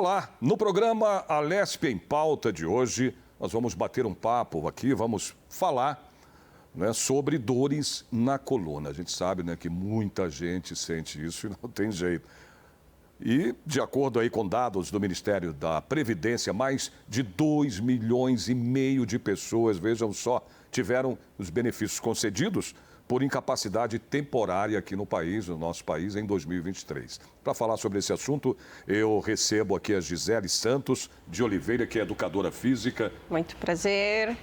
Olá, no programa Alesp em Pauta de hoje, nós vamos bater um papo aqui, vamos falar, né, sobre dores na coluna. A gente sabe, né, que muita gente sente isso e não tem jeito. E, de acordo aí com dados do Ministério da Previdência, mais de 2,5 milhões de pessoas, vejam só, tiveram os benefícios concedidos por incapacidade temporária aqui no país, no nosso país, em 2023. Para falar sobre esse assunto, eu recebo aqui a Gisele Santos de Oliveira, que é educadora física. Muito prazer,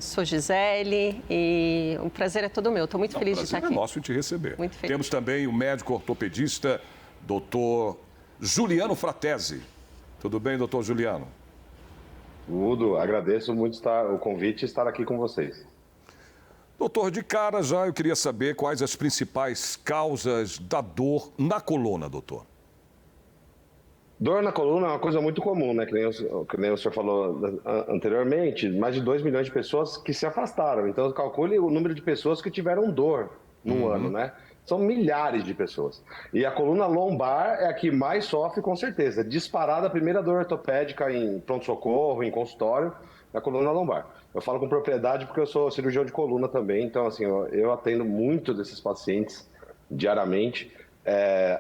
sou Gisele e o prazer é todo meu. Estou muito feliz de estar aqui. É nosso em te receber. Muito feliz. Temos também o médico ortopedista, doutor Juliano Fratesi. Tudo bem, doutor Juliano? Tudo, agradeço muito o convite e estar aqui com vocês. Doutor, de cara já eu queria saber quais as principais causas da dor na coluna, doutor. Dor na coluna é uma coisa muito comum, né? Que nem o senhor falou anteriormente, mais de 2 milhões de pessoas que se afastaram. Então, calcule o número de pessoas que tiveram dor no ano, né? São milhares de pessoas. E a coluna lombar é a que mais sofre, com certeza. Disparada a primeira dor ortopédica em pronto-socorro, em consultório, é a coluna lombar. Eu falo com propriedade porque eu sou cirurgião de coluna também, então assim, eu atendo muito desses pacientes diariamente.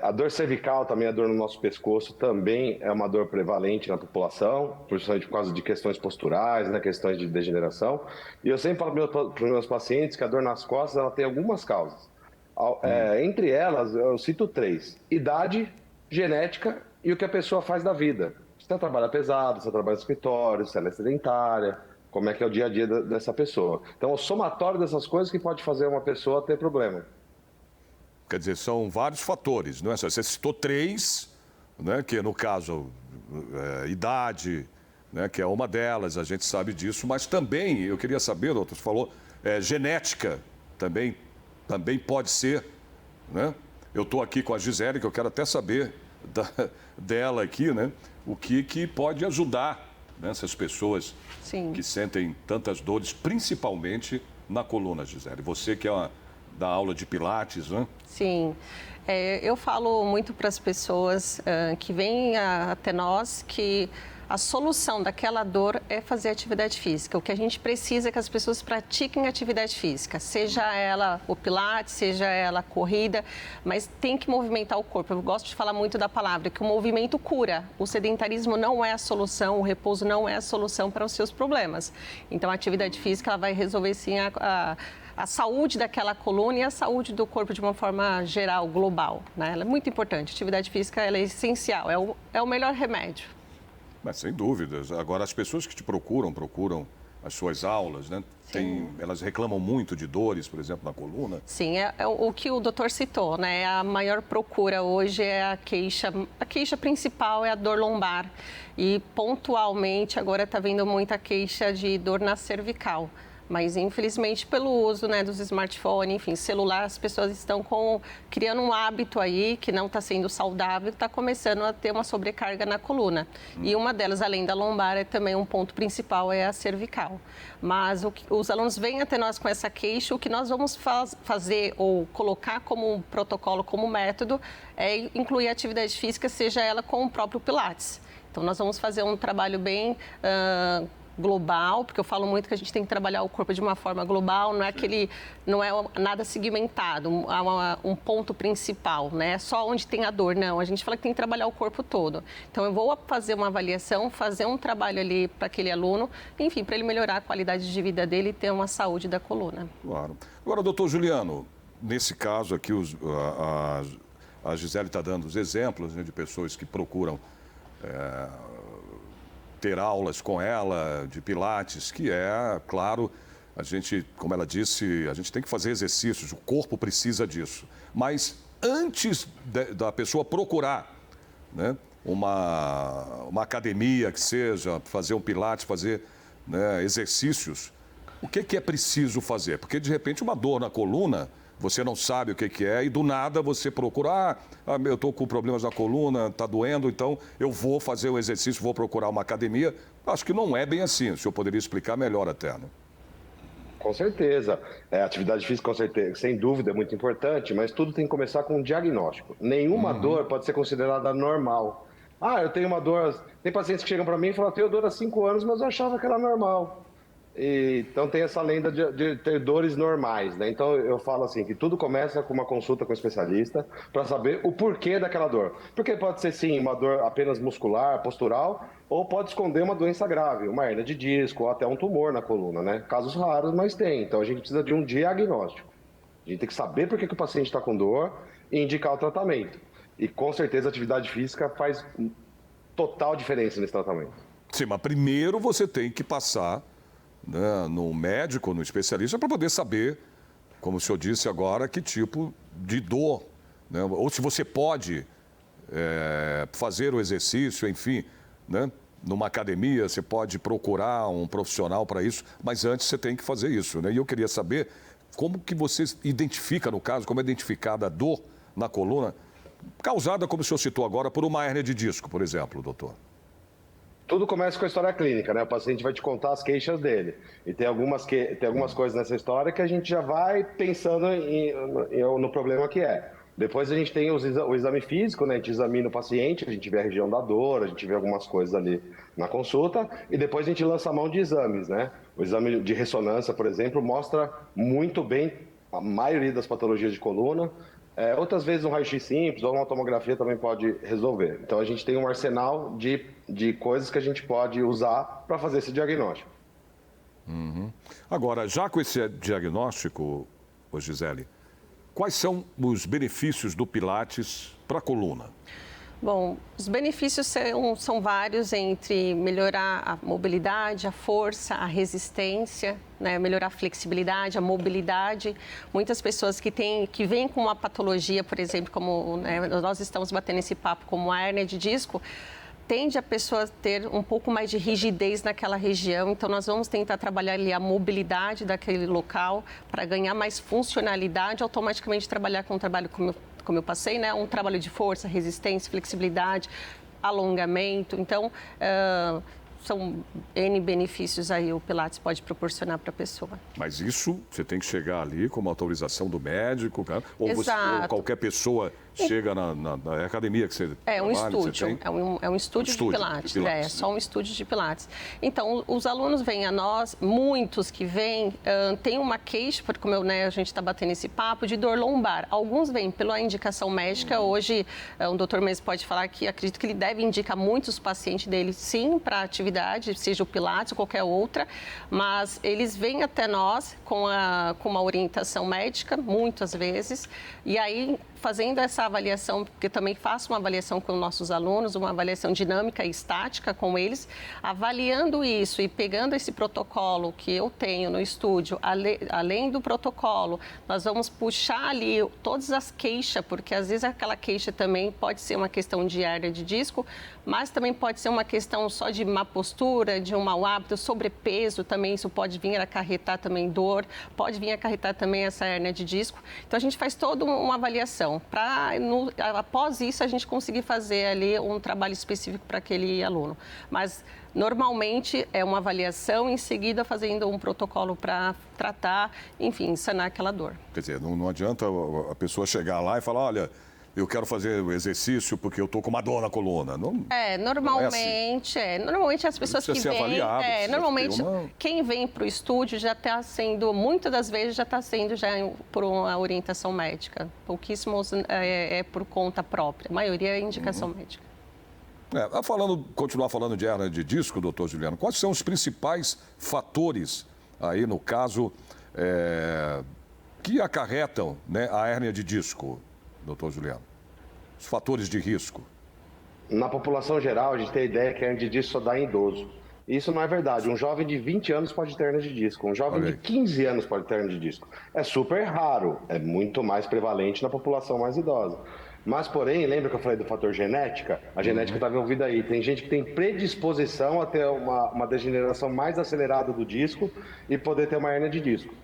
A dor cervical, também a dor no nosso pescoço, também é uma dor prevalente na população, principalmente por causa de questões posturais, né, questões de degeneração. E eu sempre falo para os meus pacientes que a dor nas costas ela tem algumas causas. Entre elas, eu cito 3. Idade, genética e o que a pessoa faz da vida. Se ela trabalha pesado, se ela trabalha no escritório, se ela é sedentária, como é que é o dia a dia dessa pessoa. Então, o somatório dessas coisas que pode fazer uma pessoa ter problema. Quer dizer, são vários fatores, não é? Você citou 3, né, que no caso, idade, né, que é uma delas, a gente sabe disso, mas também, eu queria saber, doutor, você falou, genética também pode ser, né? Eu estou aqui com a Gisele, que eu quero até saber dela aqui, né? O que pode ajudar essas pessoas que sentem tantas dores, principalmente na coluna, Gisele. Você que é da aula de Pilates, né? Sim, eu falo muito para as pessoas que vêm até nós que a solução daquela dor é fazer atividade física. O que a gente precisa é que as pessoas pratiquem atividade física, seja ela o pilates, seja ela a corrida, mas tem que movimentar o corpo. Eu gosto de falar muito da palavra, que o movimento cura. O sedentarismo não é a solução, o repouso não é a solução para os seus problemas. Então, a atividade física ela vai resolver sim a saúde daquela coluna e a saúde do corpo de uma forma geral, global, né? Ela é muito importante. A atividade física ela é essencial, é o melhor remédio. Mas sem dúvidas. Agora, as pessoas que te procuram as suas aulas, né? Elas reclamam muito de dores, por exemplo, na coluna. Sim, é o que o doutor citou, né? A maior procura hoje é a queixa principal é a dor lombar. E pontualmente agora está vindo muita queixa de dor na cervical. Mas, infelizmente, pelo uso, né, dos smartphones, enfim, celular, as pessoas estão criando um hábito aí que não está sendo saudável, está começando a ter uma sobrecarga na coluna. E uma delas, além da lombar, é também um ponto principal, é a cervical. Mas os alunos vêm até nós com essa queixa, o que nós vamos fazer ou colocar como um protocolo, como método, é incluir a atividade física, seja ela com o próprio Pilates. Então, nós vamos fazer um trabalho bem global, porque eu falo muito que a gente tem que trabalhar o corpo de uma forma global, não é nada segmentado, um ponto principal, né? Só onde tem a dor, não. A gente fala que tem que trabalhar o corpo todo. Então, eu vou fazer uma avaliação, fazer um trabalho ali para aquele aluno, enfim, para ele melhorar a qualidade de vida dele e ter uma saúde da coluna. Claro. Agora, doutor Juliano, nesse caso aqui, a Gisele está dando os exemplos, né, de pessoas que procuram ter aulas com ela de Pilates, que claro, a gente, como ela disse, a gente tem que fazer exercícios, o corpo precisa disso. Mas antes da pessoa procurar, né, uma academia que seja, fazer um Pilates, fazer, né, exercícios, o que é preciso fazer? Porque, de repente, uma dor na coluna, você não sabe o que é e do nada você procura, eu estou com problemas na coluna, está doendo, então eu vou fazer o exercício, vou procurar uma academia. Acho que não é bem assim, o senhor poderia explicar melhor até, né? Com certeza. Atividade física, com certeza, sem dúvida, é muito importante, mas tudo tem que começar com um diagnóstico. Nenhuma dor pode ser considerada normal. Ah, eu tenho uma dor... Tem pacientes que chegam para mim e falam, eu tenho dor há 5 anos, mas eu achava que era normal. Então tem essa lenda de ter dores normais, né? Então eu falo assim, que tudo começa com uma consulta com o especialista para saber o porquê daquela dor. Porque pode ser sim uma dor apenas muscular, postural, ou pode esconder uma doença grave, uma hernia de disco, ou até um tumor na coluna, né? Casos raros, mas tem. Então a gente precisa de um diagnóstico. A gente tem que saber por que o paciente está com dor e indicar o tratamento. E com certeza a atividade física faz total diferença nesse tratamento. Sim, mas primeiro você tem que passar, né, no médico, no especialista, para poder saber, como o senhor disse agora, que tipo de dor, né? Ou se você pode fazer o exercício, enfim, né? Numa academia, você pode procurar um profissional para isso, mas antes você tem que fazer isso, né? E eu queria saber como que você identifica, no caso, como é identificada a dor na coluna, causada, como o senhor citou agora, por uma hérnia de disco, por exemplo, doutor. Tudo começa com a história clínica, né? O paciente vai te contar as queixas dele. E tem algumas coisas nessa história que a gente já vai pensando no problema que é. Depois a gente tem o exame físico, né? A gente examina o paciente, a gente vê a região da dor, a gente vê algumas coisas ali na consulta. E depois a gente lança a mão de exames, né? O exame de ressonância, por exemplo, mostra muito bem a maioria das patologias de coluna. Outras vezes um raio-x simples ou uma tomografia também pode resolver. Então a gente tem um arsenal de coisas que a gente pode usar para fazer esse diagnóstico. Uhum. Agora, já com esse diagnóstico, Gisele, quais são os benefícios do Pilates para a coluna? Bom, os benefícios são vários, entre melhorar a mobilidade, a força, a resistência, né? Melhorar a flexibilidade, a mobilidade. Muitas pessoas que vêm com uma patologia, por exemplo, como, né, nós estamos batendo esse papo, como a hérnia de disco, tende a pessoa ter um pouco mais de rigidez naquela região, então nós vamos tentar trabalhar ali a mobilidade daquele local para ganhar mais funcionalidade, automaticamente trabalhar com um trabalho como eu passei, né? Um trabalho de força, resistência, flexibilidade, alongamento. Então, são N benefícios aí o Pilates pode proporcionar para a pessoa. Mas isso você tem que chegar ali com uma autorização do médico, cara? Ou qualquer pessoa chega na academia que você É um trabalha, estúdio, é um estúdio de Pilates, é só um estúdio de Pilates. Então, os alunos vêm a nós, muitos que vêm, tem uma queixa, porque como a gente está batendo esse papo, de dor lombar. Alguns vêm pela indicação médica, hoje o doutor Mendes pode falar que acredito que ele deve indicar muitos pacientes dele, sim, para atividade, seja o Pilates ou qualquer outra, mas eles vêm até nós com uma orientação médica, muitas vezes, e aí fazendo essa avaliação, porque eu também faço uma avaliação com nossos alunos, uma avaliação dinâmica e estática com eles, avaliando isso e pegando esse protocolo que eu tenho no estúdio, além do protocolo, nós vamos puxar ali todas as queixas, porque às vezes aquela queixa também pode ser uma questão de hérnia de disco, mas também pode ser uma questão só de má postura, de um mau hábito, sobrepeso também, isso pode vir a acarretar também dor, pode vir a acarretar também essa hérnia de disco. Então a gente faz toda uma avaliação para, após isso, a gente conseguir fazer ali um trabalho específico para aquele aluno. Mas, normalmente, é uma avaliação, em seguida fazendo um protocolo para tratar, enfim, sanar aquela dor. Quer dizer, não adianta a pessoa chegar lá e falar, olha, eu quero fazer o exercício porque eu estou com uma dor na coluna. Normalmente, normalmente as pessoas que vêm, normalmente quem vem para o estúdio já está sendo, muitas das vezes já está sendo por uma orientação médica. Pouquíssimos por conta própria, a maioria é indicação médica. Continuar falando de hérnia de disco, doutor Juliano, quais são os principais fatores aí, no caso, que acarretam, né, a hérnia de disco, doutor Juliano? Os fatores de risco. Na população geral, a gente tem a ideia que a hérnia de disco só dá em idoso. Isso não é verdade. Um jovem de 20 anos pode ter hérnia de disco. Um jovem de 15 anos pode ter hérnia de disco. É super raro. É muito mais prevalente na população mais idosa. Mas, porém, lembra que eu falei do fator genética? A genética está envolvida aí. Tem gente que tem predisposição a ter uma degeneração mais acelerada do disco e poder ter uma hérnia de disco.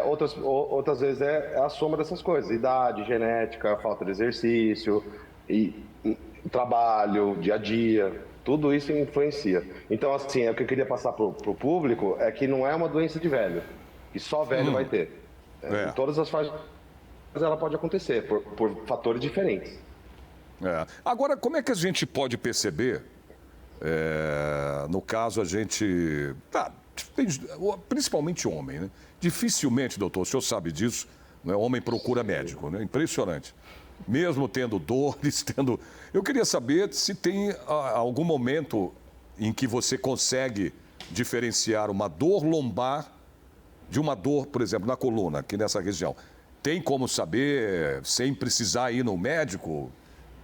Outras vezes é a soma dessas coisas, idade, genética, falta de exercício, trabalho, dia a dia, tudo isso influencia. Então, assim, o que eu queria passar para o público é que não é uma doença de velho, que só velho vai ter. Em todas as fases ela pode acontecer, por fatores diferentes. Agora, como é que a gente pode perceber, no caso, a gente... principalmente homem, né? Dificilmente, doutor, o senhor sabe disso, né? Homem procura médico, né? Impressionante. Mesmo tendo dores, Eu queria saber se tem algum momento em que você consegue diferenciar uma dor lombar de uma dor, por exemplo, na coluna, aqui nessa região. Tem como saber, sem precisar ir no médico?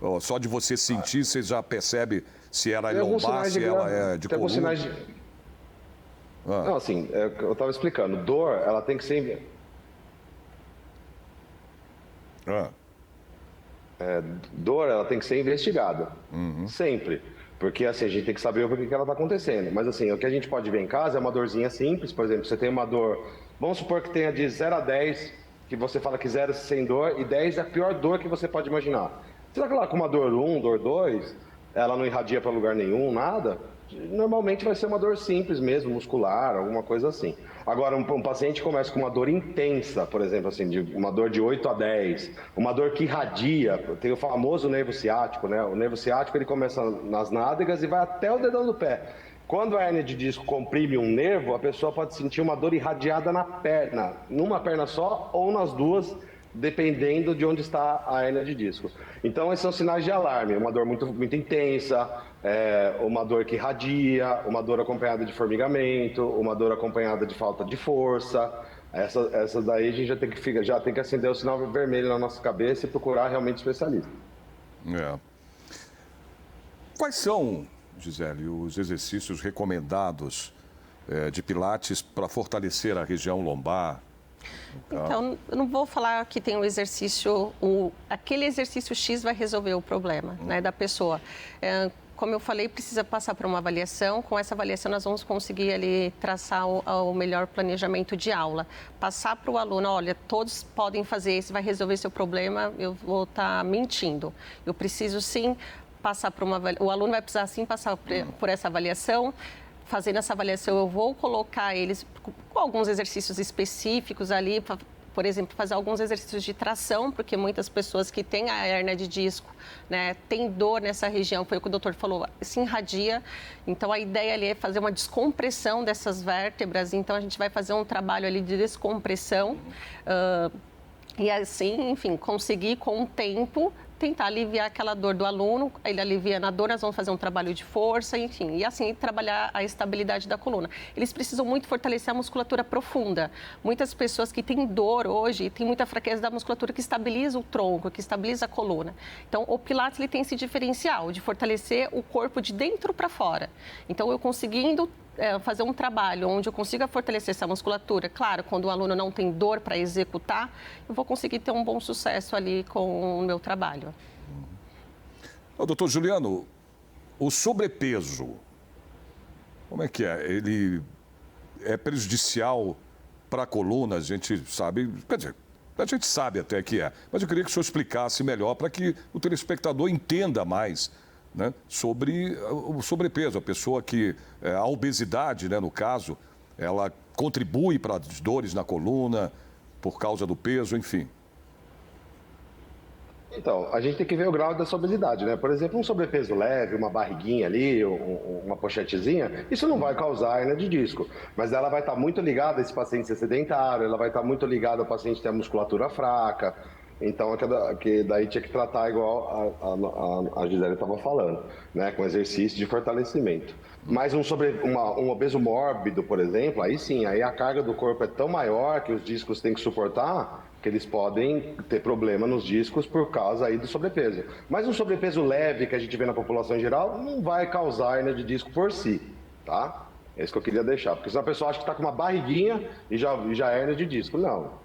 Ou só de você sentir, você já percebe se ela é lombar, se ela é de coluna? Sinais de... Não, assim, eu estava explicando. Dor, ela tem que ser... Dor, ela tem que ser investigada. Sempre. Porque, assim, a gente tem que saber o porquê que ela está acontecendo. Mas, assim, o que a gente pode ver em casa é uma dorzinha simples. Por exemplo, você tem uma dor... Vamos supor que tenha de 0 a 10, que você fala que 0 é sem dor e 10 é a pior dor que você pode imaginar. Será que ela com uma dor 1, dor 2, ela não irradia para lugar nenhum, nada? Normalmente vai ser uma dor simples mesmo, muscular, alguma coisa assim. Agora, um paciente começa com uma dor intensa, por exemplo, assim, uma dor de 8 a 10, uma dor que irradia, tem o famoso nervo ciático, né? O nervo ciático, ele começa nas nádegas e vai até o dedão do pé. Quando a hérnia de disco comprime um nervo, a pessoa pode sentir uma dor irradiada na perna, numa perna só ou nas duas, dependendo de onde está a hérnia de disco. Então, esses são sinais de alarme. Uma dor muito, muito intensa, uma dor que irradia, uma dor acompanhada de formigamento, uma dor acompanhada de falta de força. Essa daí a gente já tem que acender o sinal vermelho na nossa cabeça e procurar realmente especialista. Quais são, Gisele, os exercícios recomendados de pilates para fortalecer a região lombar? Então, eu não vou falar que tem um exercício, aquele exercício X vai resolver o problema, né, da pessoa. Como eu falei, precisa passar por uma avaliação. Com essa avaliação, nós vamos conseguir ali traçar o melhor planejamento de aula. Passar para o aluno, olha, todos podem fazer isso, vai resolver seu problema, eu vou estar mentindo. Eu preciso sim passar por uma avaliação. O aluno vai precisar sim passar por essa avaliação. Fazendo essa avaliação, eu vou colocar eles com alguns exercícios específicos ali, por exemplo, fazer alguns exercícios de tração, porque muitas pessoas que têm a hérnia de disco, né, tem dor nessa região, foi o que o doutor falou, se irradia. Então, a ideia ali é fazer uma descompressão dessas vértebras. Então, a gente vai fazer um trabalho ali de descompressão e assim, enfim, conseguir com o tempo tentar aliviar aquela dor do aluno, ele alivia na dor, nós vamos fazer um trabalho de força, enfim, e assim trabalhar a estabilidade da coluna. Eles precisam muito fortalecer a musculatura profunda. Muitas pessoas que têm dor hoje, têm muita fraqueza da musculatura que estabiliza o tronco, que estabiliza a coluna. Então, o Pilates ele tem esse diferencial de fortalecer o corpo de dentro para fora. Então, eu conseguindo fazer um trabalho onde eu consiga fortalecer essa musculatura. Claro, quando o aluno não tem dor para executar, eu vou conseguir ter um bom sucesso ali com o meu trabalho. Doutor Juliano, o sobrepeso, como é que é? Ele é prejudicial para a coluna, a gente sabe, quer dizer, a gente sabe até que é, mas eu queria que o senhor explicasse melhor para que o telespectador entenda mais, né, sobre o sobrepeso, a pessoa que, a obesidade, né, no caso, ela contribui para as dores na coluna por causa do peso, enfim. Então, a gente tem que ver o grau dessa obesidade, né? Por exemplo, um sobrepeso leve, uma barriguinha ali, uma pochetezinha, isso não vai causar hérnia de disco. Mas ela vai estar muito ligada a esse paciente ser sedentário, ela vai estar muito ligada ao paciente ter a musculatura fraca. Então, que daí tinha que tratar igual a Gisele estava falando, né? Com exercício de fortalecimento. Mas um obeso mórbido, por exemplo, aí sim, aí a carga do corpo é tão maior que os discos têm que suportar, que eles podem ter problema nos discos por causa aí do sobrepeso. Mas um sobrepeso leve que a gente vê na população em geral não vai causar hérnia de disco por si, tá? É isso que eu queria deixar, porque senão a pessoa acha que está com uma barriguinha e já é hérnia de disco. Não.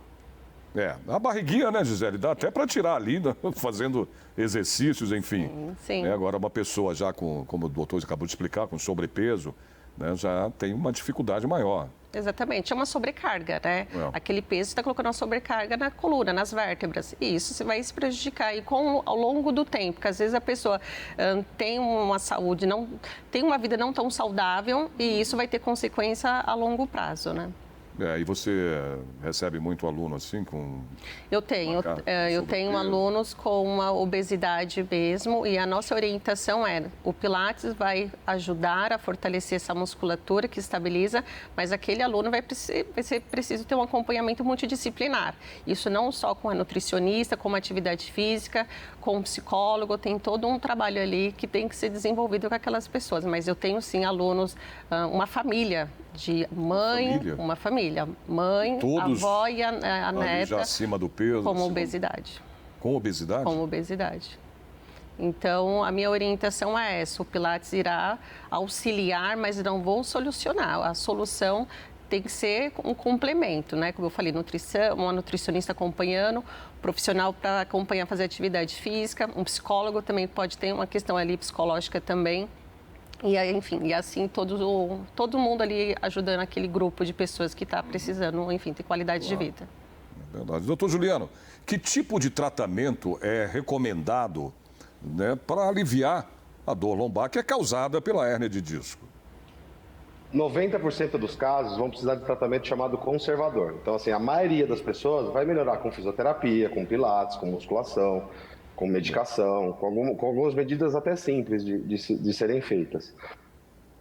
A barriguinha, né, Gisele? Dá até para tirar ali, né? Fazendo exercícios, enfim. Sim. Agora, uma pessoa já com, como o doutor acabou de explicar, com sobrepeso, né, já tem uma dificuldade maior. Exatamente, é uma sobrecarga, né? Aquele peso está colocando uma sobrecarga na coluna, nas vértebras. E isso vai se prejudicar e ao longo do tempo, porque às vezes a pessoa tem uma saúde, tem uma vida não tão saudável e isso vai ter consequência a longo prazo, né? E você recebe muito aluno assim com... Eu tenho alunos com uma obesidade mesmo e a nossa orientação é o Pilates vai ajudar a fortalecer essa musculatura que estabiliza, mas aquele aluno vai ser preciso ter um acompanhamento multidisciplinar. Isso não só com a nutricionista, com a atividade física, com o psicólogo, tem todo um trabalho ali que tem que ser desenvolvido com aquelas pessoas. Mas eu tenho sim alunos, uma família de uma família, mãe, todos avó e a neta. Já acima do peso. Com obesidade. Com obesidade? Com obesidade. Então, a minha orientação é essa, o Pilates irá auxiliar, mas não vou solucionar. A solução tem que ser um complemento, né? Como eu falei, nutrição, uma nutricionista acompanhando, profissional para acompanhar, fazer atividade física, um psicólogo também pode ter uma questão ali psicológica também. E aí, enfim, e assim todo mundo ali ajudando aquele grupo de pessoas que está precisando, enfim, ter qualidade de vida. É verdade. Doutor Juliano, que tipo de tratamento é recomendado, né, para aliviar a dor lombar que é causada pela hérnia de disco? 90% dos casos vão precisar de tratamento chamado conservador. Então, assim, a maioria das pessoas vai melhorar com fisioterapia, com pilates, com musculação, com medicação, com algumas medidas até simples de serem feitas.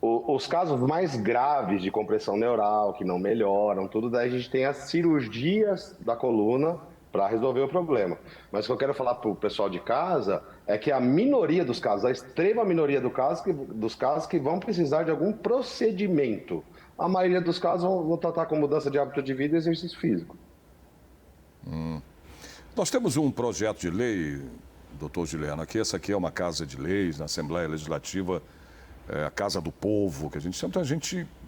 Os casos mais graves de compressão neural, que não melhoram, tudo daí a gente tem as cirurgias da coluna para resolver o problema. Mas o que eu quero falar para o pessoal de casa é que a minoria dos casos, a extrema minoria dos casos que vão precisar de algum procedimento. A maioria dos casos vão tratar com mudança de hábito de vida e exercício físico. Nós temos um projeto de lei, doutor Juliano, essa aqui é uma casa de leis na Assembleia Legislativa, a Casa do Povo, que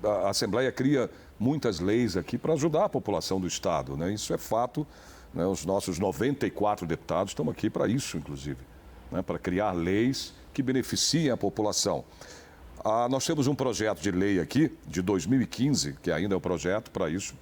a Assembleia cria muitas leis aqui para ajudar a população do Estado, né? Isso é fato, né? Os nossos 94 deputados estão aqui para isso, inclusive, né? Para criar leis que beneficiem a população. Nós temos um projeto de lei aqui, de 2015, que ainda é o projeto para isso,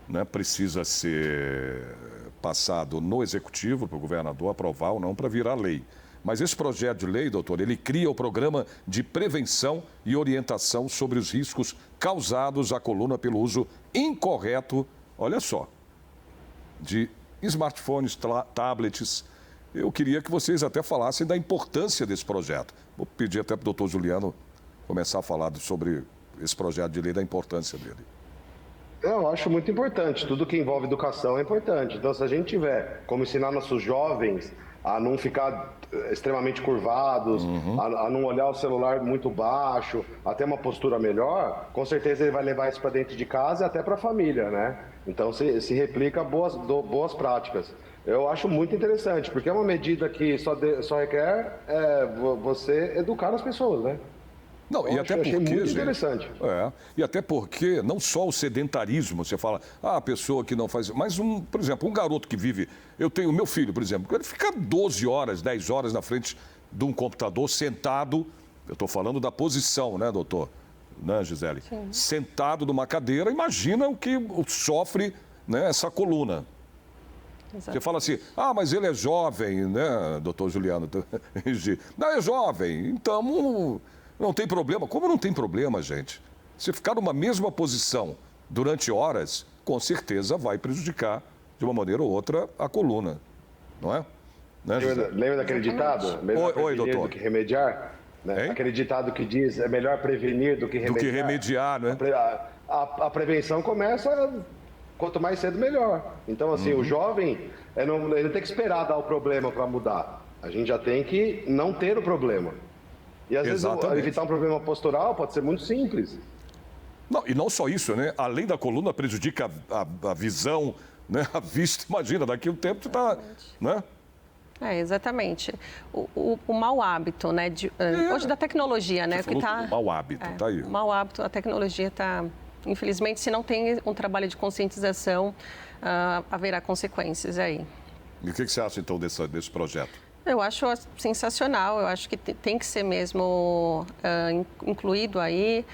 né? Precisa ser passado no Executivo, para o governador aprovar ou não, para virar lei. Mas esse projeto de lei, doutor, ele cria o programa de prevenção e orientação sobre os riscos causados à coluna pelo uso incorreto, olha só, de smartphones, tablets. Eu queria que vocês até falassem da importância desse projeto. Vou pedir até para o doutor Juliano começar a falar sobre esse projeto de lei, da importância dele. Eu acho muito importante. Tudo que envolve educação é importante. Então, se a gente tiver como ensinar nossos jovens a não ficar extremamente curvados, a não olhar o celular muito baixo, a ter uma postura melhor, com certeza ele vai levar isso para dentro de casa e até para a família, né? Então, se replica boas práticas. Eu acho muito interessante, porque é uma medida que só requer você educar as pessoas, né? Não, e até porque, muito gente, interessante. E até porque não só o sedentarismo, você fala, a pessoa que não faz, mas por exemplo, um garoto que vive, eu tenho meu filho, por exemplo, ele fica 12 horas, 10 horas na frente de um computador sentado, eu estou falando da posição, né, doutor? Né, Gisele? Sim. Sentado numa cadeira, imagina o que sofre, né, essa coluna. Exato. Você fala assim, mas ele é jovem, né, doutor Juliano? Não, é jovem, então não tem problema. Como não tem problema, gente? Se ficar numa mesma posição durante horas, com certeza vai prejudicar, de uma maneira ou outra, a coluna, não é? Né, lembra daquele ditado? Melhor Oi, doutor. Do que remediar? Né? Aquele ditado que diz, é melhor prevenir do que remediar. Do que remediar, né? A prevenção começa, quanto mais cedo, melhor. Então, assim, o jovem, ele não tem que esperar dar o problema para mudar. A gente já tem que não ter o problema. E às vezes evitar um problema postural pode ser muito simples. Não, e não só isso, né? Além da coluna, prejudica a visão, né? A vista. Imagina, daqui a um tempo você está, né? Exatamente. O mau hábito, né? Hoje da tecnologia, né? Você falou do mau hábito, tá aí. O mau hábito, a tecnologia está... Infelizmente, se não tem um trabalho de conscientização, haverá consequências aí. E o que você acha, então, desse projeto? Eu acho sensacional, eu acho que tem que ser mesmo incluído aí,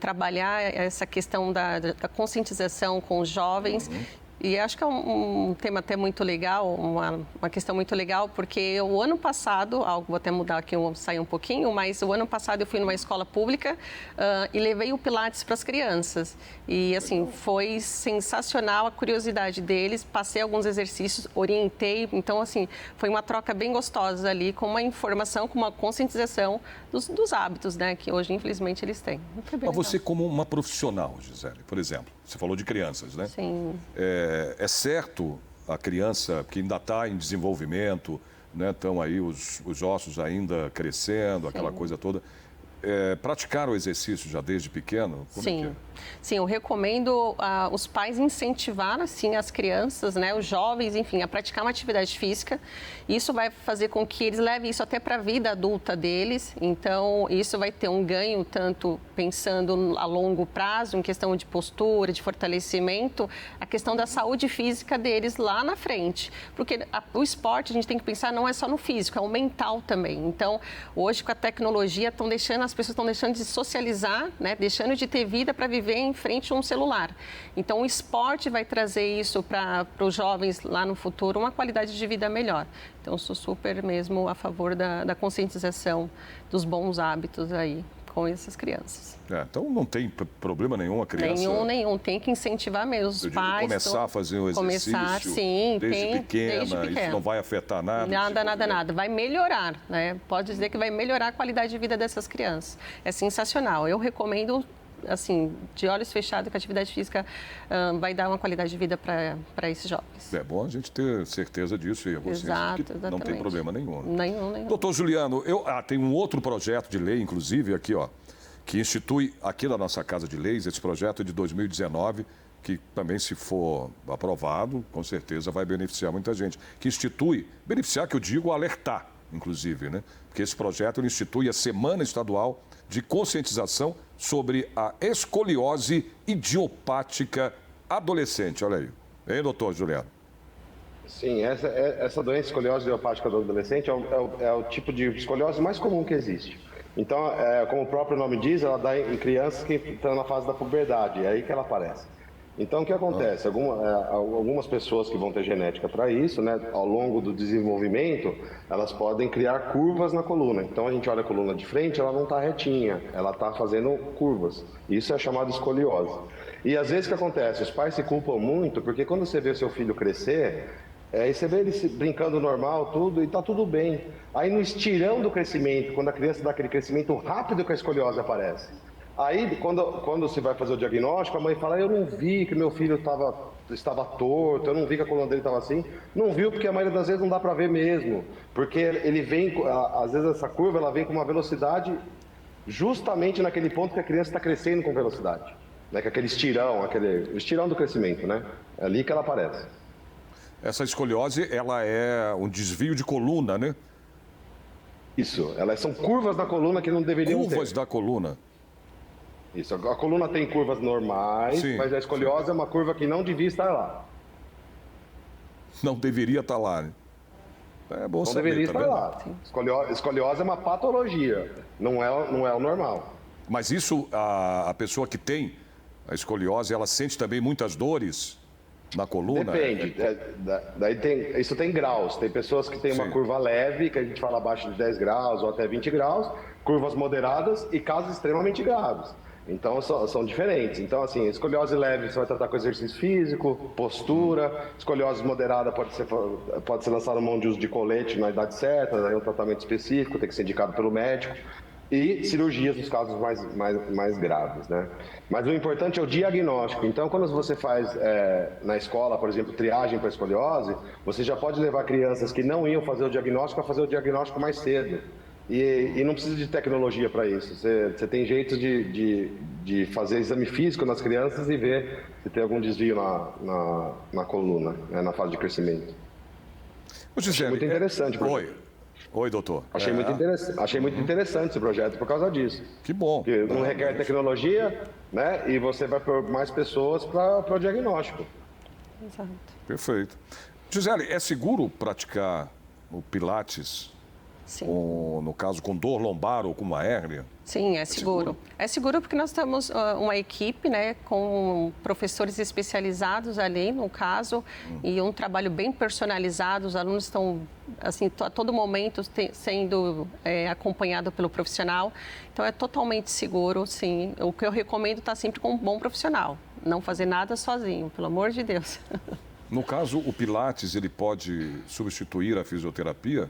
trabalhar essa questão da conscientização com os jovens, E acho que é um tema até muito legal, uma questão muito legal, porque o ano passado, vou até mudar aqui, sair um pouquinho, mas o ano passado eu fui numa escola pública e levei o Pilates para as crianças. E, assim, foi sensacional a curiosidade deles, passei alguns exercícios, orientei. Então, assim, foi uma troca bem gostosa ali, com uma informação, com uma conscientização dos hábitos, né, que hoje, infelizmente, eles têm. Mas você, como uma profissional, Gisele, por exemplo, você falou de crianças, né? Sim. É certo a criança que ainda está em desenvolvimento, né? Estão aí os ossos ainda crescendo, aquela coisa toda. Praticar o exercício já desde pequeno? Como Sim. é que é? Sim, eu recomendo os pais incentivar, assim, as crianças, né, os jovens, enfim, a praticar uma atividade física. Isso vai fazer com que eles levem isso até para a vida adulta deles. Então, isso vai ter um ganho, tanto pensando a longo prazo, em questão de postura, de fortalecimento, a questão da saúde física deles lá na frente. Porque o esporte, a gente tem que pensar, não é só no físico, é o mental também. Então, hoje, com a tecnologia, as pessoas estão deixando de socializar, né, deixando de ter vida para viver em frente a um celular. Então, o esporte vai trazer isso para os jovens lá no futuro, uma qualidade de vida melhor. Então, sou super mesmo a favor da conscientização dos bons hábitos aí com essas crianças. Então, não tem problema nenhum a criança... Nenhum. Tem que incentivar mesmo os pais. Começar a fazer o exercício desde pequena, isso não vai afetar nada? Nada. Vai melhorar, né? Pode dizer que vai melhorar a qualidade de vida dessas crianças. É sensacional. Eu recomendo, assim, de olhos fechados, que a atividade física vai dar uma qualidade de vida para esses jovens. É bom a gente ter certeza disso e a consciência de que não tem problema nenhum. Nenhum. Doutor Juliano, tem um outro projeto de lei, inclusive, aqui, ó, que institui aqui na nossa Casa de Leis, esse projeto de 2019, que também, se for aprovado, com certeza vai beneficiar muita gente. Que institui, beneficiar que eu digo alertar, inclusive, né? Porque esse projeto institui a Semana Estadual de Conscientização sobre a Escoliose Idiopática Adolescente. Olha aí. Hein, doutor Juliano? Sim, essa doença escoliose idiopática do adolescente é o tipo de escoliose mais comum que existe. Então, como o próprio nome diz, ela dá em crianças que estão na fase da puberdade, é aí que ela aparece. Então, o que acontece? Algumas pessoas que vão ter genética para isso, né, ao longo do desenvolvimento, elas podem criar curvas na coluna. Então, a gente olha a coluna de frente, ela não está retinha, ela está fazendo curvas. Isso é chamado escoliose. E, às vezes, o que acontece? Os pais se culpam muito, porque quando você vê o seu filho crescer, e você vê ele brincando normal, tudo, e está tudo bem. Aí, no estirão do crescimento, quando a criança dá aquele crescimento rápido, que a escoliose aparece. Aí, quando se vai fazer o diagnóstico, a mãe fala, eu não vi que meu filho estava torto, eu não vi que a coluna dele estava assim. Não viu porque a maioria das vezes não dá para ver mesmo. Porque ele vem, às vezes essa curva, ela vem com uma velocidade justamente naquele ponto que a criança está crescendo com velocidade. Né? Que aquele o estirão do crescimento, né? É ali que ela aparece. Essa escoliose, ela é um desvio de coluna, né? Isso, elas são curvas da coluna que não deveriam ter. Curvas da coluna. Isso, a coluna tem curvas normais, sim, mas a escoliose é uma curva que não devia estar lá. Não deveria estar lá, né? É bom saber, deveria estar lá. Escoliose é uma patologia, não é o normal. Mas isso, a pessoa que tem a escoliose, ela sente também muitas dores na coluna? Depende. Isso tem graus. Tem pessoas que têm uma curva leve, que a gente fala abaixo de 10 graus ou até 20 graus, curvas moderadas e casos extremamente graves. Então, são diferentes. Então, assim, escoliose leve você vai tratar com exercício físico, postura. Escoliose moderada pode ser lançada mão de uso de colete na idade certa, é um tratamento específico, tem que ser indicado pelo médico. E cirurgias nos casos mais graves, né? Mas o importante é o diagnóstico. Então, quando você faz na escola, por exemplo, triagem para escoliose, você já pode levar crianças que não iam fazer o diagnóstico a fazer o diagnóstico mais cedo. E não precisa de tecnologia para isso. Você tem jeito de fazer exame físico nas crianças e ver se tem algum desvio na coluna, né, na fase de crescimento. Gisele, muito interessante. Oi, doutor. Achei muito interessante esse projeto por causa disso. Que bom. Porque não requer tecnologia, né? E você vai pôr mais pessoas para o diagnóstico. Exato. Perfeito. Gisele, é seguro praticar o Pilates Sim. no caso com dor lombar ou com uma hérnia? Sim, é seguro. É seguro porque nós temos uma equipe, né, com professores especializados ali, no caso, e um trabalho bem personalizado. Os alunos estão, assim, a todo momento sendo acompanhados pelo profissional. Então, é totalmente seguro, sim. O que eu recomendo é estar sempre com um bom profissional. Não fazer nada sozinho, pelo amor de Deus. No caso, o Pilates, ele pode substituir a fisioterapia?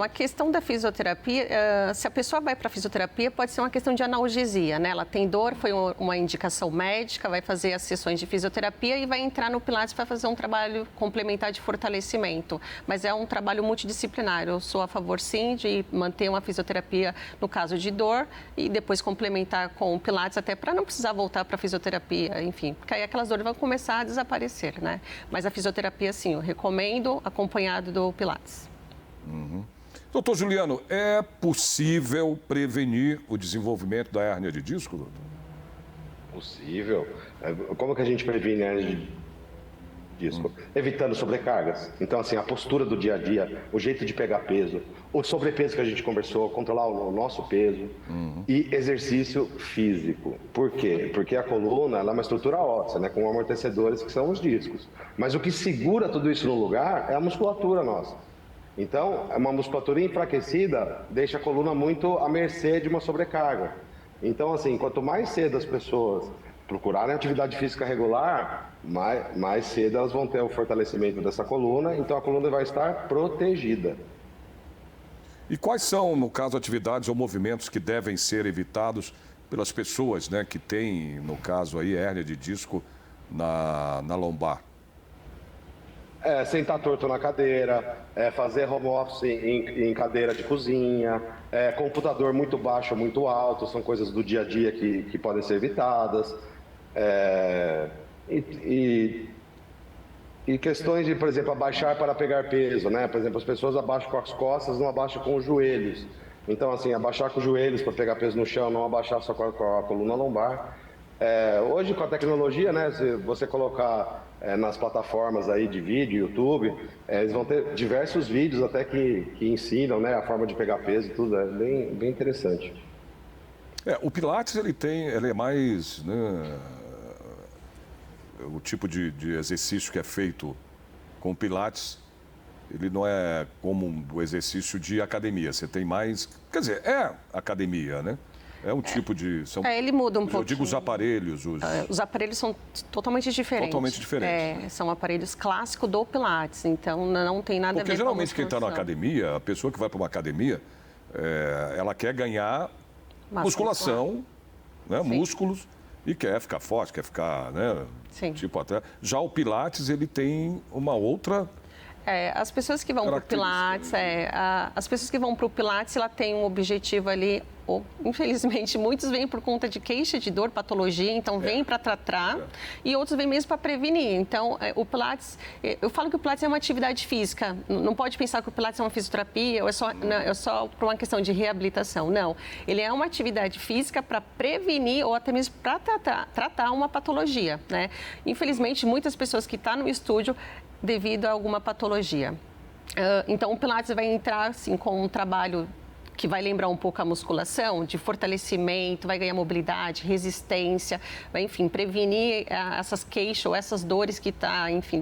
A questão da fisioterapia, se a pessoa vai para a fisioterapia, pode ser uma questão de analgesia, né? Ela tem dor, foi uma indicação médica, vai fazer as sessões de fisioterapia e vai entrar no Pilates para fazer um trabalho complementar de fortalecimento. Mas é um trabalho multidisciplinar. Eu sou a favor, sim, de manter uma fisioterapia no caso de dor e depois complementar com o Pilates, até para não precisar voltar para a fisioterapia, enfim. Porque aí aquelas dores vão começar a desaparecer, né? Mas a fisioterapia, sim, eu recomendo acompanhado do Pilates. Doutor Juliano, é possível prevenir o desenvolvimento da hérnia de disco, doutor? Possível. Como que a gente previne a hérnia de disco? Evitando sobrecargas. Então, assim, a postura do dia a dia, o jeito de pegar peso, o sobrepeso que a gente conversou, controlar o nosso peso e exercício físico. Por quê? Porque a coluna ela é uma estrutura óssea, né, com amortecedores que são os discos. Mas o que segura tudo isso no lugar é a musculatura nossa. Então, uma musculatura enfraquecida deixa a coluna muito à mercê de uma sobrecarga. Então, assim, quanto mais cedo as pessoas procurarem atividade física regular, mais cedo elas vão ter o fortalecimento dessa coluna, então a coluna vai estar protegida. E quais são, no caso, atividades ou movimentos que devem ser evitados pelas pessoas, né, que têm, no caso aí, hérnia de disco na lombar? Sentar torto na cadeira, fazer home office em cadeira de cozinha, computador muito baixo ou muito alto, são coisas do dia a dia que podem ser evitadas. E questões de, por exemplo, abaixar para pegar peso, né? Por exemplo, as pessoas abaixam com as costas, não abaixam com os joelhos. Então, assim, abaixar com os joelhos para pegar peso no chão, não abaixar só com a coluna lombar. Hoje, com a tecnologia, né, se você colocar nas plataformas aí de vídeo, YouTube, eles vão ter diversos vídeos até que ensinam, né, a forma de pegar peso e tudo, é bem interessante. O Pilates, ele é mais, né, o tipo de exercício que é feito com o Pilates, ele não é como o exercício de academia, você tem mais, quer dizer, é academia, né? É um tipo de... ele muda um pouquinho. Eu digo os aparelhos. Os aparelhos são totalmente diferentes. Totalmente diferentes. São aparelhos clássicos do Pilates, então não tem nada a ver com Porque geralmente quem está na academia, a pessoa que vai para uma academia, ela quer ganhar musculação, né, músculos, e quer ficar forte, quer ficar, né, tipo até... Já o Pilates, ele tem uma outra... As pessoas que vão para o Pilates, as pessoas que vão para o Pilates, ela tem um objetivo ali, infelizmente, muitos vêm por conta de queixa de dor, patologia, então vêm para tratar, e outros vêm mesmo para prevenir. Então, o Pilates, eu falo que o Pilates é uma atividade física, não pode pensar que o Pilates é uma fisioterapia ou é só por uma questão de reabilitação, não. Ele é uma atividade física para prevenir ou até mesmo para tratar uma patologia, né? Infelizmente, muitas pessoas que estão no estúdio devido a alguma patologia. Então, o Pilates vai entrar assim, com um trabalho que vai lembrar um pouco a musculação, de fortalecimento, vai ganhar mobilidade, resistência, vai, enfim, prevenir essas queixas ou essas dores que está, enfim,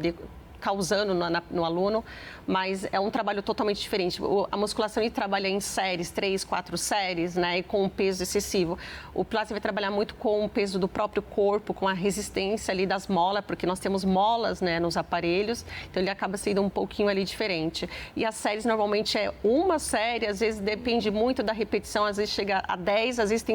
causando no aluno, mas é um trabalho totalmente diferente. A musculação ele trabalha em séries, 3, 4 séries, né, e com um peso excessivo. O Pilates vai trabalhar muito com o peso do próprio corpo, com a resistência ali das molas, porque nós temos molas, né, nos aparelhos, então ele acaba sendo um pouquinho ali diferente. E as séries normalmente é uma série, às vezes depende muito da repetição, às vezes chega a 10, às vezes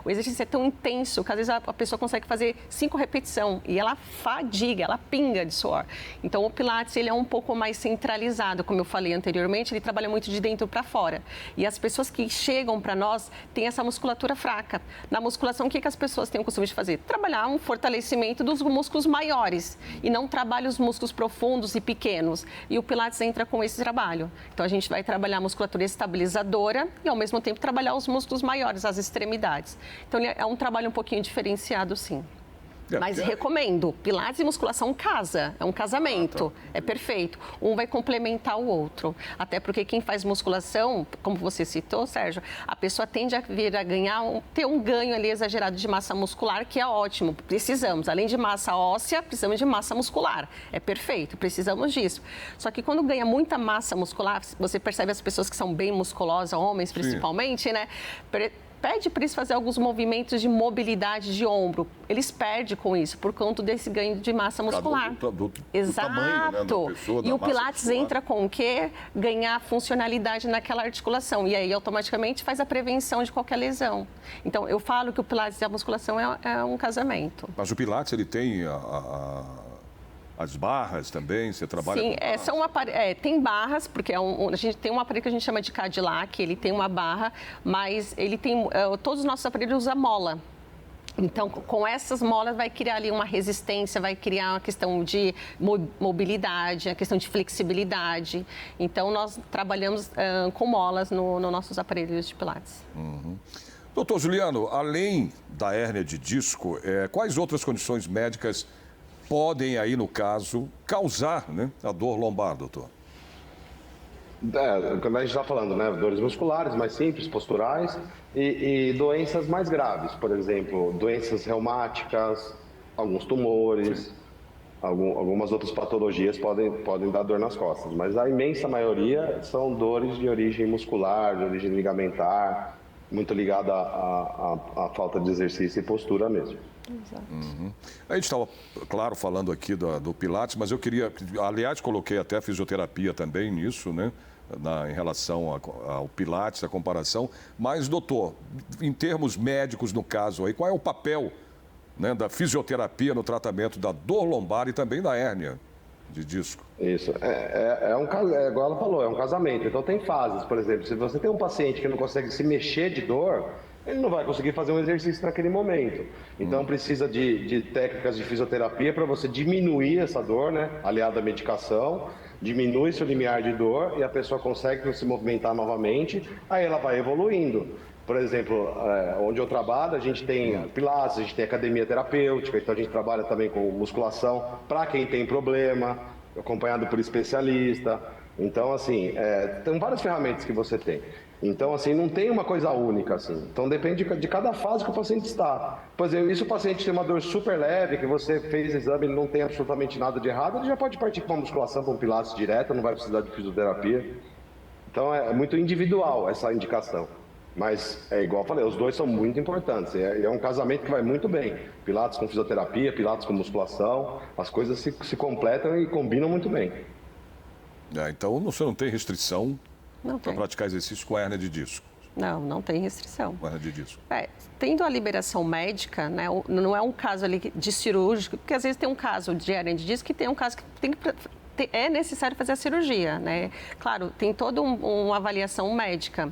o exercício é tão intenso que às vezes a pessoa consegue fazer 5 repetições e ela fadiga, ela pinga de suor. Então, o Pilates, ele é um pouco mais centralizado, como eu falei anteriormente, ele trabalha muito de dentro para fora. E as pessoas que chegam para nós têm essa musculatura fraca. Na musculação, o que as pessoas têm o costume de fazer? Trabalhar um fortalecimento dos músculos maiores e não trabalha os músculos profundos e pequenos. E o Pilates entra com esse trabalho. Então, a gente vai trabalhar a musculatura estabilizadora e, ao mesmo tempo, trabalhar os músculos maiores, as extremidades. Então, é um trabalho um pouquinho diferenciado, sim. Mas recomendo. Pilates e musculação casa. É um casamento. É perfeito. Um vai complementar o outro. Até porque quem faz musculação, como você citou, Sérgio, a pessoa tende a vir a ganhar, ter um ganho ali exagerado de massa muscular, que é ótimo. Precisamos. Além de massa óssea, precisamos de massa muscular. É perfeito. Precisamos disso. Só que quando ganha muita massa muscular, você percebe as pessoas que são bem musculosas, homens principalmente, né? Pede para eles fazer alguns movimentos de mobilidade de ombro. Eles perdem com isso, por conta desse ganho de massa muscular. Do Exato. tamanho, né, da pessoa, e da o Pilates muscular. entra com o quê? Ganhar funcionalidade naquela articulação. E aí, automaticamente, faz a prevenção de qualquer lesão. Então, eu falo que o Pilates e a musculação é um casamento. Mas o Pilates, ele tem as barras também, você trabalha Sim, com barras? tem barras, porque a gente tem um aparelho que a gente chama de Cadillac, ele tem uma barra, mas ele tem, todos os nossos aparelhos usam mola. Então, com essas molas, vai criar ali uma resistência, vai criar uma questão de mobilidade, a questão de flexibilidade. Então, nós trabalhamos com molas nos nossos aparelhos de Pilates. Doutor Juliano, além da hérnia de disco, quais outras condições médicas podem aí, no caso, causar, né, a dor lombar, doutor? Como a gente está falando, né? Dores musculares mais simples, posturais e doenças mais graves, por exemplo, doenças reumáticas, alguns tumores, algumas outras patologias podem dar dor nas costas, mas a imensa maioria são dores de origem muscular, de origem ligamentar, muito ligada à falta de exercício e postura mesmo. Exato. A gente estava, claro, falando aqui do Pilates, mas eu queria, aliás, coloquei até a fisioterapia também nisso, né? Em relação ao Pilates, a comparação. Mas, doutor, em termos médicos, no caso aí, qual é o papel, né, da fisioterapia no tratamento da dor lombar e também da hérnia de disco? Isso, igual ela falou, é um casamento. Então tem fases, por exemplo, se você tem um paciente que não consegue se mexer de dor, ele não vai conseguir fazer um exercício naquele momento. Então precisa de técnicas de fisioterapia para você diminuir essa dor, né? Aliada à medicação, diminui seu limiar de dor e a pessoa consegue se movimentar novamente, aí ela vai evoluindo. Por exemplo, onde eu trabalho, a gente tem Pilates, a gente tem academia terapêutica, então a gente trabalha também com musculação para quem tem problema, acompanhado por especialista. Então, assim, tem várias ferramentas que você tem. Então, assim, não tem uma coisa única, assim. Então, depende de cada fase que o paciente está. Por exemplo, e se o paciente tem uma dor super leve, que você fez exame e não tem absolutamente nada de errado, ele já pode partir para uma musculação, para um Pilates direto, não vai precisar de fisioterapia. Então, é muito individual essa indicação. Mas, igual eu falei, os dois são muito importantes. É um casamento que vai muito bem. Pilates com fisioterapia, Pilates com musculação, as coisas se completam e combinam muito bem. Então, você não tem restrição Não para tem. praticar exercício com hérnia de disco? Não tem restrição. Com hérnia de disco. Tendo a liberação médica, né, não é um caso ali de cirúrgico, porque às vezes tem um caso de hérnia de disco que tem um caso que é necessário fazer a cirurgia, né? Claro, tem toda uma avaliação médica.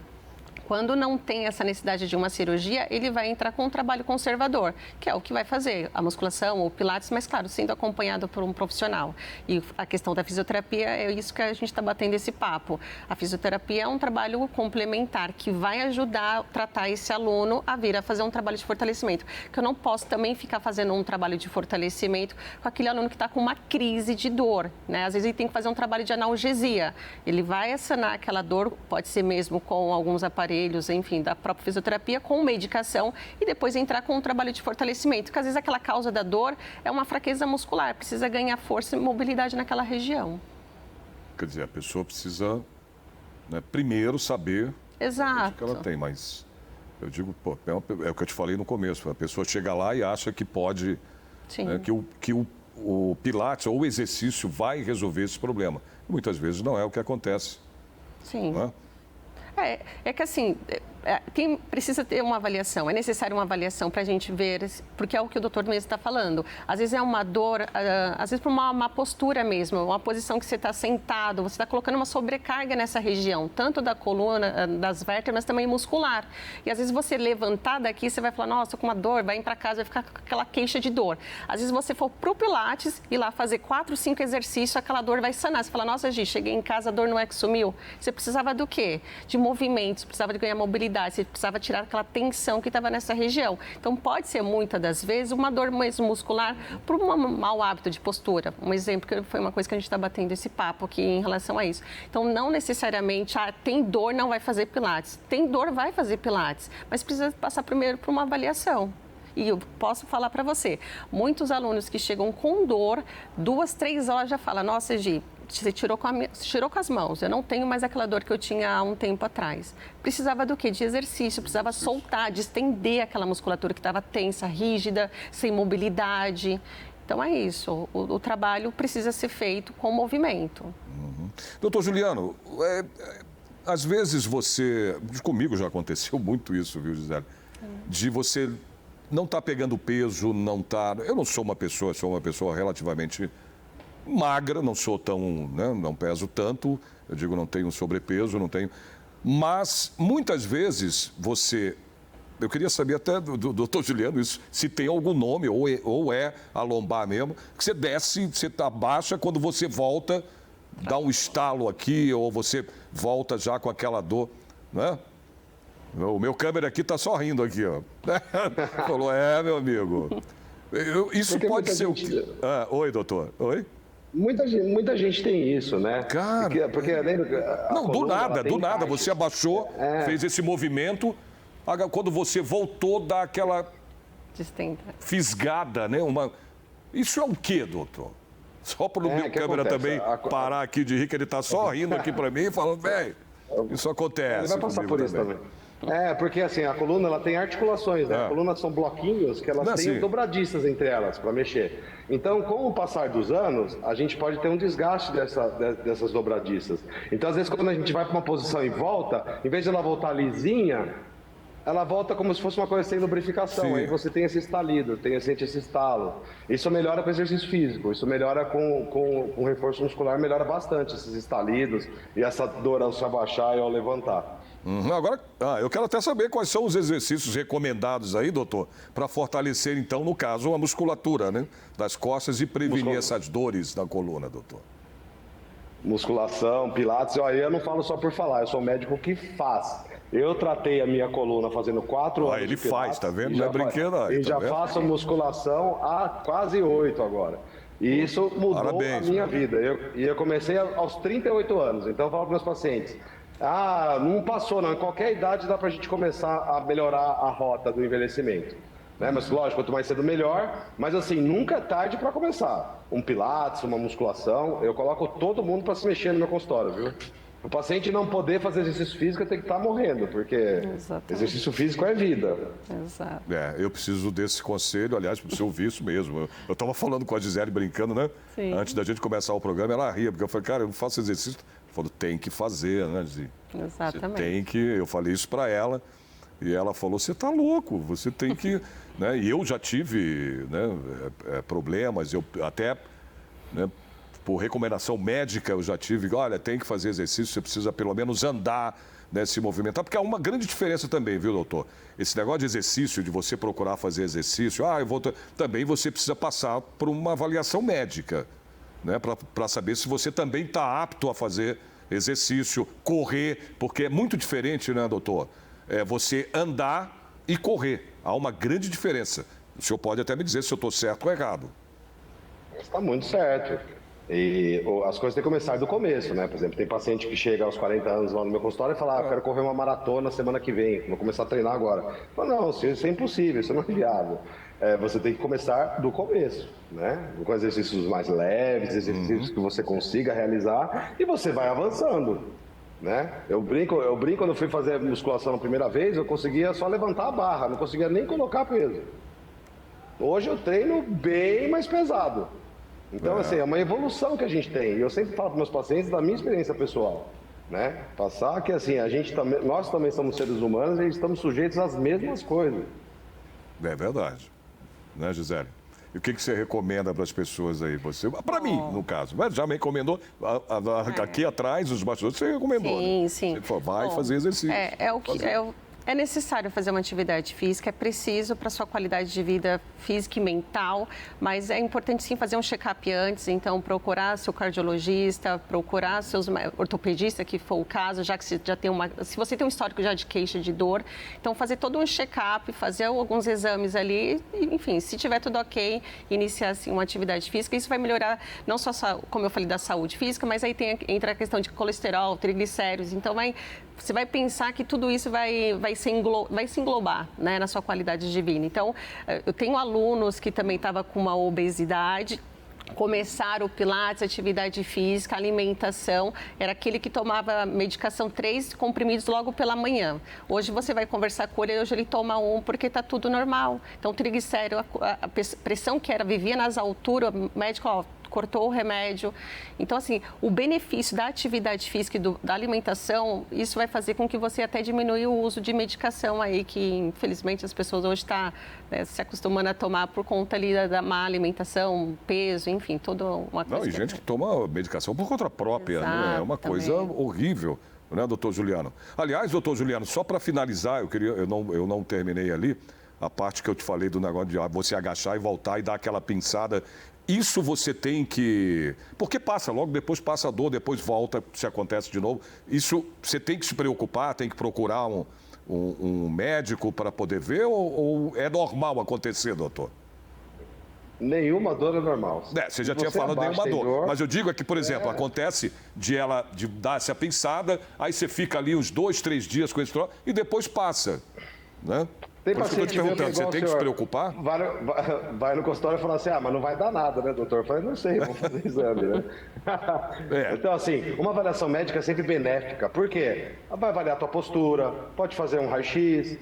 Quando não tem essa necessidade de uma cirurgia, ele vai entrar com um trabalho conservador, que é o que vai fazer a musculação ou o Pilates, mas, claro, sendo acompanhado por um profissional. E a questão da fisioterapia é isso que a gente está batendo esse papo. A fisioterapia é um trabalho complementar que vai ajudar a tratar esse aluno a vir a fazer um trabalho de fortalecimento. Que eu não posso também ficar fazendo um trabalho de fortalecimento com aquele aluno que está com uma crise de dor, né? Às vezes ele tem que fazer um trabalho de analgesia. Ele vai sanar aquela dor, pode ser mesmo com alguns aparelhos, enfim, da própria fisioterapia, com medicação e depois entrar com um trabalho de fortalecimento, porque às vezes aquela causa da dor é uma fraqueza muscular, precisa ganhar força e mobilidade naquela região. Quer dizer, a pessoa precisa, né, primeiro saber o que ela tem, mas eu digo, é o que eu te falei no começo, a pessoa chega lá e acha que pode, né, que o Pilates ou o exercício vai resolver esse problema. Muitas vezes não é o que acontece. Sim. Não é? É que assim, precisa ter uma avaliação, é necessário uma avaliação para a gente ver, porque é o que o doutor mesmo está falando. Às vezes é uma dor, às vezes por uma postura mesmo, uma posição que você está sentado, você está colocando uma sobrecarga nessa região, tanto da coluna, das vértebras, também muscular. E às vezes você levantar daqui, você vai falar, nossa, estou com uma dor, vai ir para casa, vai ficar com aquela queixa de dor. Às vezes você for para o Pilates e lá fazer 4, 5 exercícios, aquela dor vai sanar. Você fala, nossa, Gi, cheguei em casa, a dor não é que sumiu. Você precisava do quê? De movimentos, precisava de ganhar mobilidade, mobilidade, você precisava tirar aquela tensão que estava nessa região. Então, pode ser, muitas das vezes, uma dor mesmo muscular por um mau hábito de postura. Um exemplo, que foi uma coisa que a gente está batendo esse papo aqui em relação a isso. Então, não necessariamente, tem dor, não vai fazer pilates. Tem dor, vai fazer pilates, mas precisa passar primeiro por uma avaliação. E eu posso falar para você, muitos alunos que chegam com dor, 2, 3 horas já falam, nossa, Gi, você tirou com as mãos, eu não tenho mais aquela dor que eu tinha há um tempo atrás. Precisava do quê? De exercício, precisava soltar, de estender aquela musculatura que estava tensa, rígida, sem mobilidade. Então é isso, o trabalho precisa ser feito com movimento. Doutor Juliano, às vezes comigo já aconteceu muito isso, viu, Gisele? De você não estar pegando peso, eu não sou uma pessoa relativamente magra, não sou tão, né, não peso tanto, eu digo, não tenho sobrepeso, não tenho. Mas, muitas vezes, eu queria saber até do doutor Juliano isso, se tem algum nome, ou é a lombar mesmo, que você desce, você abaixa, quando você volta, dá um estalo aqui, ou você volta já com aquela dor, né? O meu câmera aqui está só rindo aqui, ó. Falou, meu amigo. Isso pode ser o quê? Oi, doutor. Oi? Muita gente tem isso, né? Cara... Porque lembra, não, do nada. Você abaixou, fez esse movimento, quando você voltou, dá aquela fisgada, né? Isso é o quê, doutor? Só para o meu câmera acontece? Também parar aqui de rir, que ele está só rindo aqui para mim e falando, velho, isso acontece. Ele vai passar por isso também. Porque assim, a coluna ela tem articulações, né? A coluna são bloquinhos que elas têm dobradiças entre elas para mexer. Então, com o passar dos anos, a gente pode ter um desgaste dessas dobradiças. Então, às vezes, quando a gente vai para uma posição e volta, em vez de ela voltar lisinha, ela volta como se fosse uma coisa sem lubrificação. Sim. Aí você tem esse estalido, sente esse estalo. Isso melhora com exercício físico, isso melhora com reforço muscular, melhora bastante esses estalidos e essa dor ao se abaixar e ao levantar. Agora, eu quero até saber quais são os exercícios recomendados aí, doutor, para fortalecer, então, no caso, a musculatura, né, das costas e prevenir essas dores da coluna, doutor. Musculação, pilates, eu não falo só por falar, eu sou um médico que faz. Eu tratei a minha coluna fazendo 4 anos ele de pilates, faz, tá vendo? Não é brinquedo aí, E já faço musculação há quase 8 agora. E isso mudou a minha vida. Eu comecei aos 38 anos, então eu falo para meus pacientes, não passou não, em qualquer idade dá pra gente começar a melhorar a rota do envelhecimento. Né? Mas lógico, quanto mais cedo melhor, mas assim, nunca é tarde para começar. Um pilates, uma musculação, eu coloco todo mundo para se mexer no meu consultório, viu? O paciente não poder fazer exercício físico tem que estar morrendo, porque exercício físico é vida. Exato. Eu preciso desse conselho, aliás, para o seu ouvir isso mesmo. Eu estava falando com a Gisele brincando, né? Sim. Antes da gente começar o programa, ela ria, porque eu falei, cara, eu não faço exercício. Ela falou, tem que fazer, né, Gisele? Exatamente. Você tem que... Eu falei isso para ela. E ela falou, você está louco, você tem que... né? E eu já tive, né, problemas, eu até, né, por recomendação médica, eu já tive, olha, tem que fazer exercício, você precisa pelo menos andar, né, se movimentar, porque há uma grande diferença também, viu, doutor? Esse negócio de exercício, de você procurar fazer exercício, também você precisa passar por uma avaliação médica, né, para saber se você também está apto a fazer exercício, correr, porque é muito diferente, né, doutor? Você andar e correr. Há uma grande diferença. O senhor pode até me dizer se eu estou certo ou errado. Está muito certo. E as coisas têm que começar do começo, né? Por exemplo, tem paciente que chega aos 40 anos lá no meu consultório e fala, eu quero correr uma maratona semana que vem, vou começar a treinar agora. Eu falo, não, isso é impossível, isso não é viável. Você tem que começar do começo, né? Com exercícios mais leves, exercícios que você consiga realizar e você vai avançando. Né? Eu brinco quando eu fui fazer musculação a primeira vez, eu conseguia só levantar a barra, não conseguia nem colocar peso. Hoje eu treino bem mais pesado. Então, assim, é uma evolução que a gente tem. E eu sempre falo para meus pacientes da minha experiência pessoal, né? Passar que, assim, nós também somos seres humanos e estamos sujeitos às mesmas coisas. É verdade. Né, Gisele? E o que você recomenda para as pessoas aí? Para mim, no caso. Mas já me recomendou, aqui atrás, os bastidores, você recomendou. Sim, né? sim. Você falou, vai fazer exercício. É necessário fazer uma atividade física, é preciso para a sua qualidade de vida física e mental, mas é importante sim fazer um check-up antes, então procurar seu cardiologista, procurar seus ortopedistas, que for o caso, já que você já tem se você tem um histórico já de queixa de dor, então fazer todo um check-up, fazer alguns exames ali, enfim, se tiver tudo ok, iniciar assim, uma atividade física, isso vai melhorar não só, como eu falei, da saúde física, mas aí entra a questão de colesterol, triglicéridos, então você vai pensar que tudo isso vai se englobar, né, na sua qualidade de vida. Então, eu tenho alunos que também estavam com uma obesidade, começaram o pilates, atividade física, alimentação, era aquele que tomava medicação 3 comprimidos logo pela manhã. Hoje você vai conversar com ele, hoje ele toma 1 porque está tudo normal. Então, triglicérido, a pressão que vivia nas alturas, o médico, cortou o remédio. Então, assim, o benefício da atividade física e da alimentação, isso vai fazer com que você até diminua o uso de medicação aí, que infelizmente as pessoas hoje estão se acostumando a tomar por conta ali da má alimentação, peso, enfim, toda uma coisa. Não, e gente que toma medicação por conta própria, né? É uma coisa horrível, né, doutor Juliano? Aliás, doutor Juliano, só para finalizar, eu não terminei ali a parte que eu te falei do negócio de você agachar e voltar e dar aquela pinçada. Isso você tem que... Porque passa, logo depois passa a dor, depois volta, se acontece de novo. Isso você tem que se preocupar, tem que procurar um médico para poder ver ou é normal acontecer, doutor? Nenhuma dor é normal. Você já tinha falado nenhuma dor. Mas eu digo é que, por exemplo, acontece de dar essa pinçada, aí você fica ali uns 2, 3 dias com esse troço e depois passa, né? Tem por isso que eu estou te perguntando, você tem que se preocupar? Vai no consultório e fala assim, mas não vai dar nada, né, doutor? Eu falei, não sei, vamos fazer exame, né? Então, assim, uma avaliação médica é sempre benéfica. Por quê? Vai avaliar a tua postura, pode fazer um raio-x,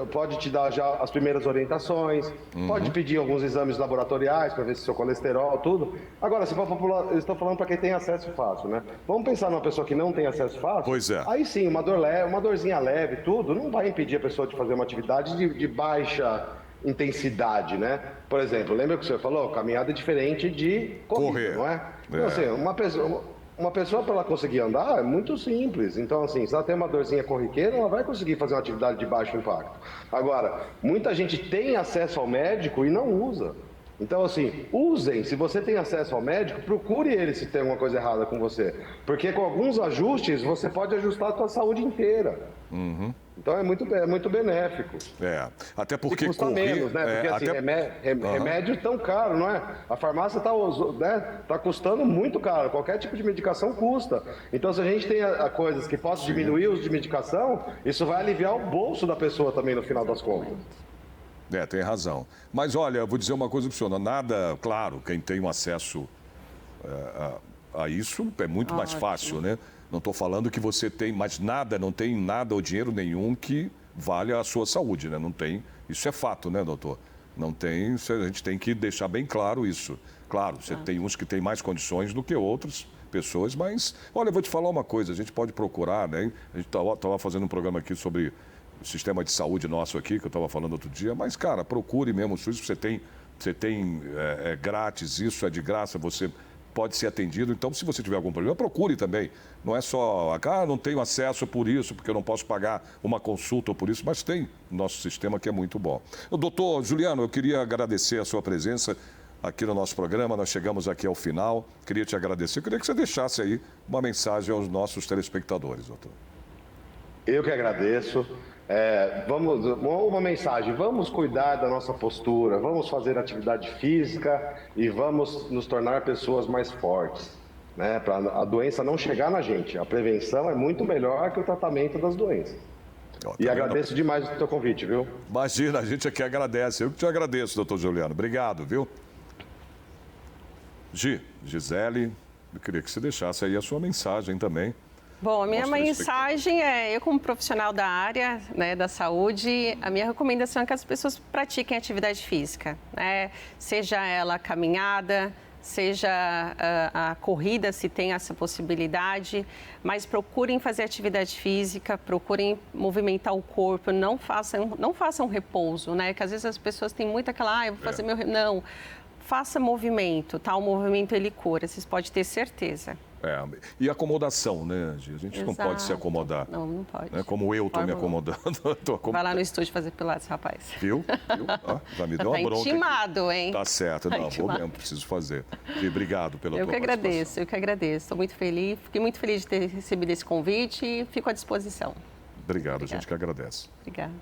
pode te dar já as primeiras orientações, pode pedir alguns exames laboratoriais para ver se seu colesterol, tudo. Agora, se for eu estou falando para quem tem acesso fácil, né? Vamos pensar numa pessoa que não tem acesso fácil? Pois é. Aí sim, uma dorzinha leve, tudo, não vai impedir a pessoa de fazer uma atividade de baixa intensidade, né? Por exemplo, lembra que o senhor falou? Caminhada é diferente de correr, não é? Então, assim, uma pessoa, para ela conseguir andar, é muito simples. Então, assim, se ela tem uma dorzinha corriqueira, ela vai conseguir fazer uma atividade de baixo impacto. Agora, muita gente tem acesso ao médico e não usa. Então, assim, usem. Se você tem acesso ao médico, procure ele se tem alguma coisa errada com você. Porque com alguns ajustes, você pode ajustar a sua saúde inteira. Então, é muito benéfico. Até porque e custa menos, né? Porque, assim, remédio tão caro, não é? A farmácia está custando muito caro. Qualquer tipo de medicação custa. Então, se a gente tem coisas que possam diminuir o uso de medicação, isso vai aliviar o bolso da pessoa também, no final das contas. Tem razão. Mas, olha, eu vou dizer uma coisa para o senhor. Nada, claro, quem tem um acesso a isso é muito mais fácil, né? Não estou falando que você tem mais nada, não tem nada ou dinheiro nenhum que valha a sua saúde, né? Não tem. Isso é fato, né, doutor? Não tem, a gente tem que deixar bem claro isso. Claro, você tem uns que têm mais condições do que outras pessoas, mas, olha, eu vou te falar uma coisa, a gente pode procurar, né? A gente estava fazendo um programa aqui sobre o sistema de saúde nosso aqui, que eu estava falando outro dia, mas, cara, procure mesmo o SUS, você tem grátis, isso é de graça, você pode ser atendido. Então, se você tiver algum problema, procure também. Não é só, não tenho acesso por isso, porque eu não posso pagar uma consulta por isso, mas tem nosso sistema que é muito bom. Doutor Juliano, eu queria agradecer a sua presença aqui no nosso programa, nós chegamos aqui ao final, queria te agradecer, eu queria que você deixasse aí uma mensagem aos nossos telespectadores, doutor. Eu que agradeço. Uma mensagem, vamos cuidar da nossa postura, vamos fazer atividade física e vamos nos tornar pessoas mais fortes, né? Para a doença não chegar na gente. A prevenção é muito melhor que o tratamento das doenças. E agradeço demais o teu convite, viu? Imagina, a gente aqui agradece. Eu que te agradeço, doutor Juliano. Obrigado, viu? Gisele, eu queria que você deixasse aí a sua mensagem também. Bom, a minha mensagem eu como profissional da área, né, da saúde, a minha recomendação é que as pessoas pratiquem atividade física, né? Seja ela caminhada, seja a corrida, se tem essa possibilidade, mas procurem fazer atividade física, procurem movimentar o corpo, não façam repouso, né? Que às vezes as pessoas têm muito aquela, eu vou fazer Não, faça movimento, tá? O movimento ele cura, vocês podem ter certeza. E acomodação, né, Gi? A gente não pode se Exato. acomodar. Não pode. Né? Como eu estou me Forma alguma. acomodando. Vai lá no estúdio fazer pilates, rapaz. Viu? Ó, já me deu uma Tá bronca aqui. intimado, hein? Tá certo. Tá Não, vou intimado. mesmo, preciso fazer. E obrigado pela Eu tua que agradeço, participação. eu que agradeço. Estou muito feliz, fiquei muito feliz de ter recebido esse convite e fico à disposição. Obrigado, a gente que agradece. Obrigada.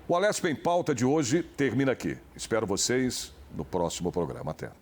O Alesp em Pauta de hoje termina aqui. Espero vocês no próximo programa. Até.